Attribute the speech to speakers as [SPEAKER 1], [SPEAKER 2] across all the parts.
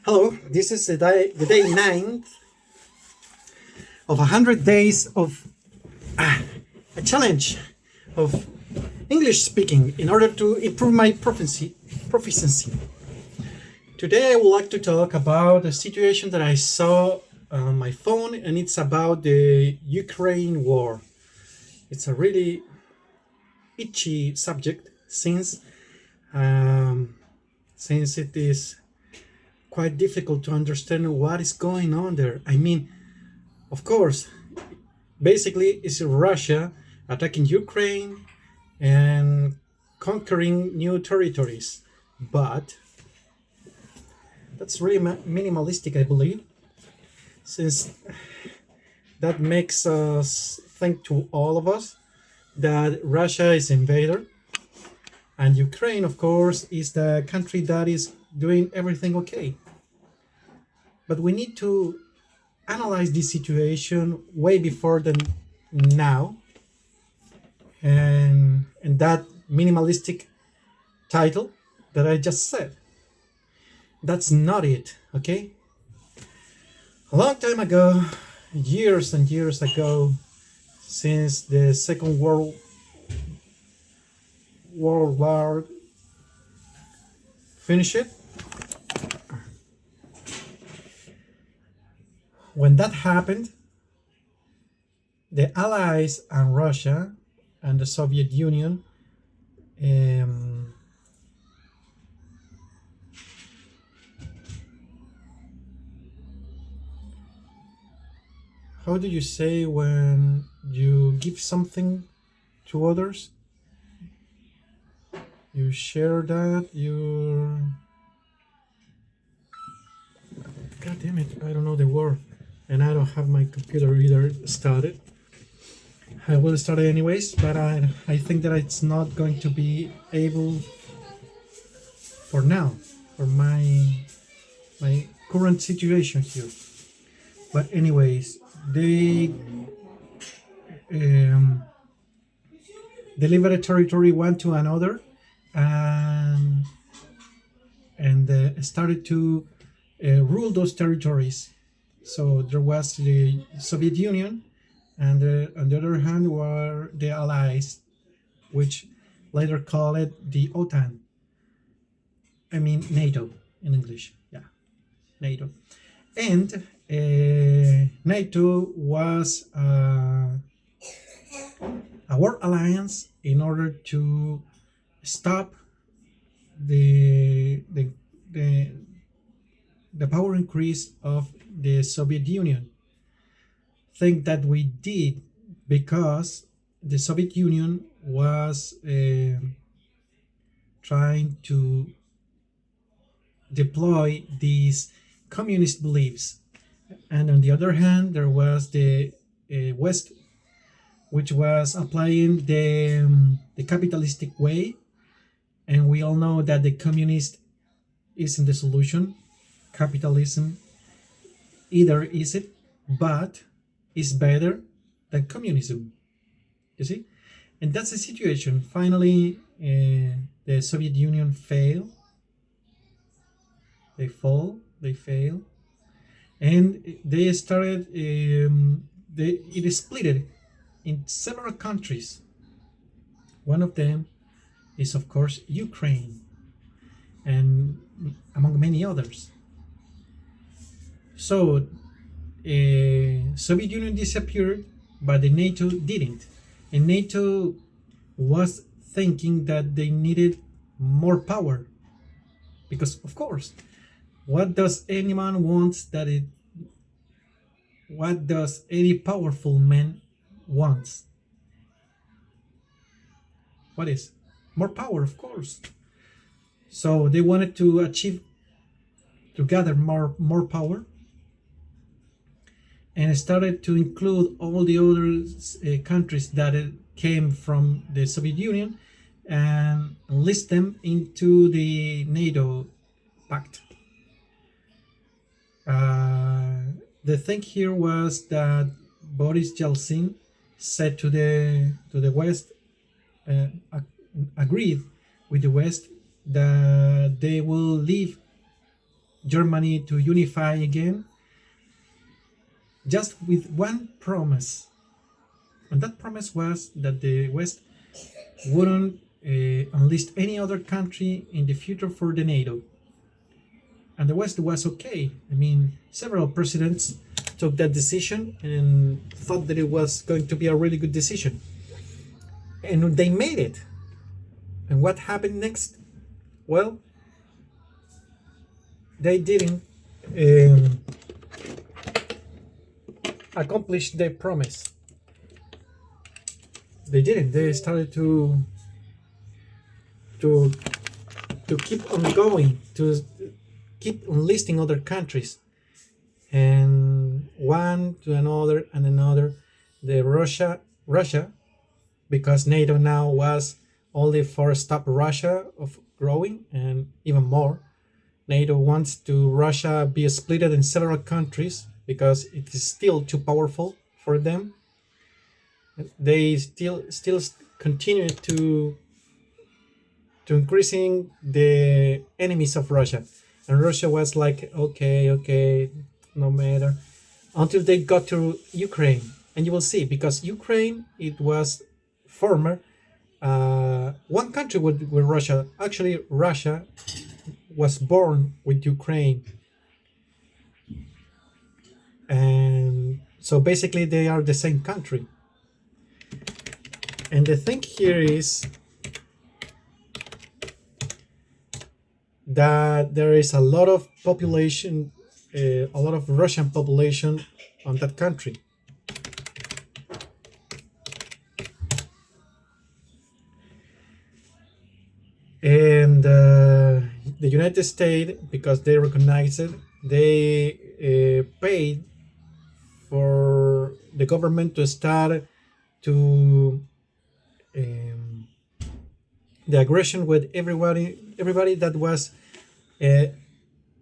[SPEAKER 1] Hello, this is the day 9 of 100 days of a challenge of English speaking in order to improve my proficiency. Today I would like to talk about a situation that I saw on my phone, and it's about the Ukraine war. It's a really itchy subject um, since it is quite difficult to understand what is going on there. I mean, of course, basically, it's Russia attacking Ukraine and conquering new territories. But that's really minimalistic, I believe, since that makes us think to all of us that Russia is invader, and Ukraine, of course, is the country that is doing everything okay. But we need to analyze this situation way before than now, and that minimalistic title that I just said. That's not it, okay? A long time ago, years and years ago, since the Second World War finished, when that happened, the Allies and Russia and the Soviet Union how do you say when you give something to others? You share that, God damn it, I don't know the word. And I don't have my computer either started. I will start it anyways, but I think that it's not going to be able for now, for my current situation here. But anyways, they deliver a territory one to another, and started to rule those territories. So there was the Soviet Union, and on the other hand were the Allies, which later called it the OTAN. I mean NATO in English. Yeah, NATO. And NATO was a war alliance in order to stop the the the, the power increase of the Soviet Union. Thing that we did because the Soviet Union was trying to deploy these communist beliefs, and on the other hand, there was the West, which was applying the capitalistic way, and we all know that the communist isn't the solution. Capitalism either is it, but is better than communism. You see, and that's the situation. Finally, the Soviet Union failed. They fall. They fail, and they started. It is split in several countries. One of them is, of course, Ukraine, and among many others. So, Soviet Union disappeared, but the NATO didn't, and NATO was thinking that they needed more power, because, of course, what does anyone want that it? What does any powerful man wants? What is more power, of course. So they wanted to achieve to gather more power, and started to include all the other countries that came from the Soviet Union and list them into the NATO pact. The thing here was that Boris Yeltsin said to the West, agreed with the West that they will leave Germany to unify again, just with one promise. And that promise was that the West wouldn't enlist any other country in the future for the NATO. And the West was okay. I mean, several presidents took that decision and thought that it was going to be a really good decision. And they made it. And what happened next? Well, they didn't um, accomplish their promise. They didn't. They started to keep on going, to keep enlisting other countries, and one to another and another. The Russia, because NATO now was only for stop Russia of growing and even more. NATO wants to Russia be split in several countries because it is still too powerful for them. They still continue to increasing the enemies of Russia, and Russia was like, okay, no matter, until they got to Ukraine, and you will see, because Ukraine, it was former one country with Russia. Actually, Russia was born with Ukraine, and so basically they are the same country. And the thing here is that there is a lot of population, a lot of Russian population on that country. And the United States, because they recognize it, they paid for the government to start to the aggression with everybody that was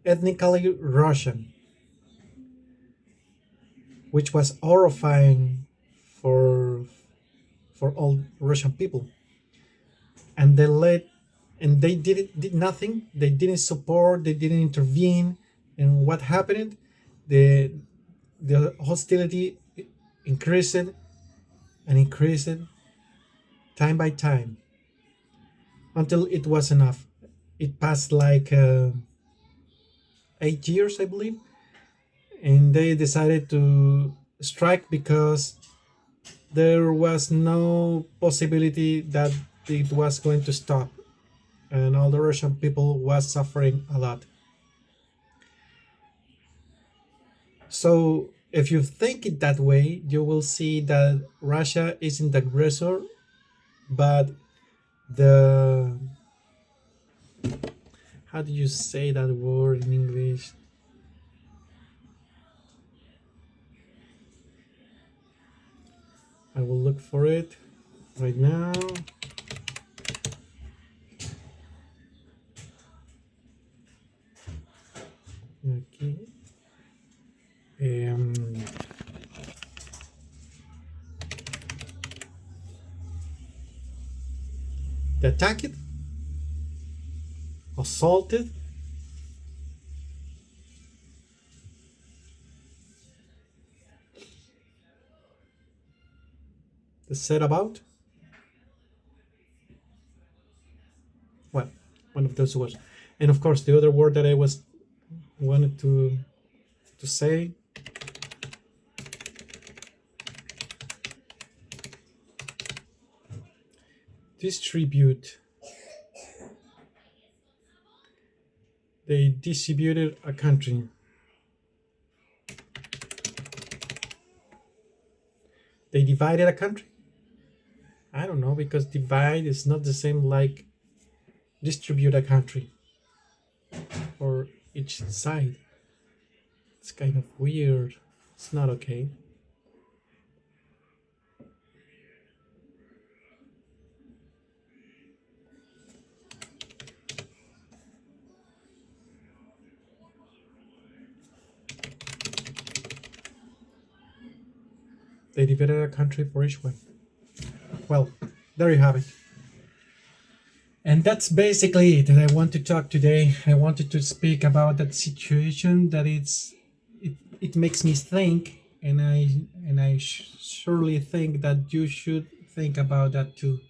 [SPEAKER 1] ethnically Russian, which was horrifying for all Russian people. And they did nothing. They didn't support. They didn't intervene. And what happened? The hostility increased and increased time by time until it was enough. It passed like 8 years, I believe, and they decided to strike because there was no possibility that it was going to stop, and all the Russian people was suffering a lot. So if you think it that way, you will see that Russia isn't the aggressor, but the, how do you say that word in English? I will look for it right now. Okay. They attacked, assaulted, they set about. Well, one of those words. And of course, the other word that I wanted to say, distribute. They distributed a country. They divided a country. I don't know, because divide is not the same like distribute a country for each side. It's kind of weird. It's not okay. They divided a country for each one. Well, there you have it. And And that's basically it that I want to talk today. I wanted to speak about that situation that it makes me think, and I surely think that you should think about that too.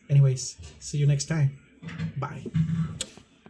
[SPEAKER 1] Anyways, see you next time. Bye.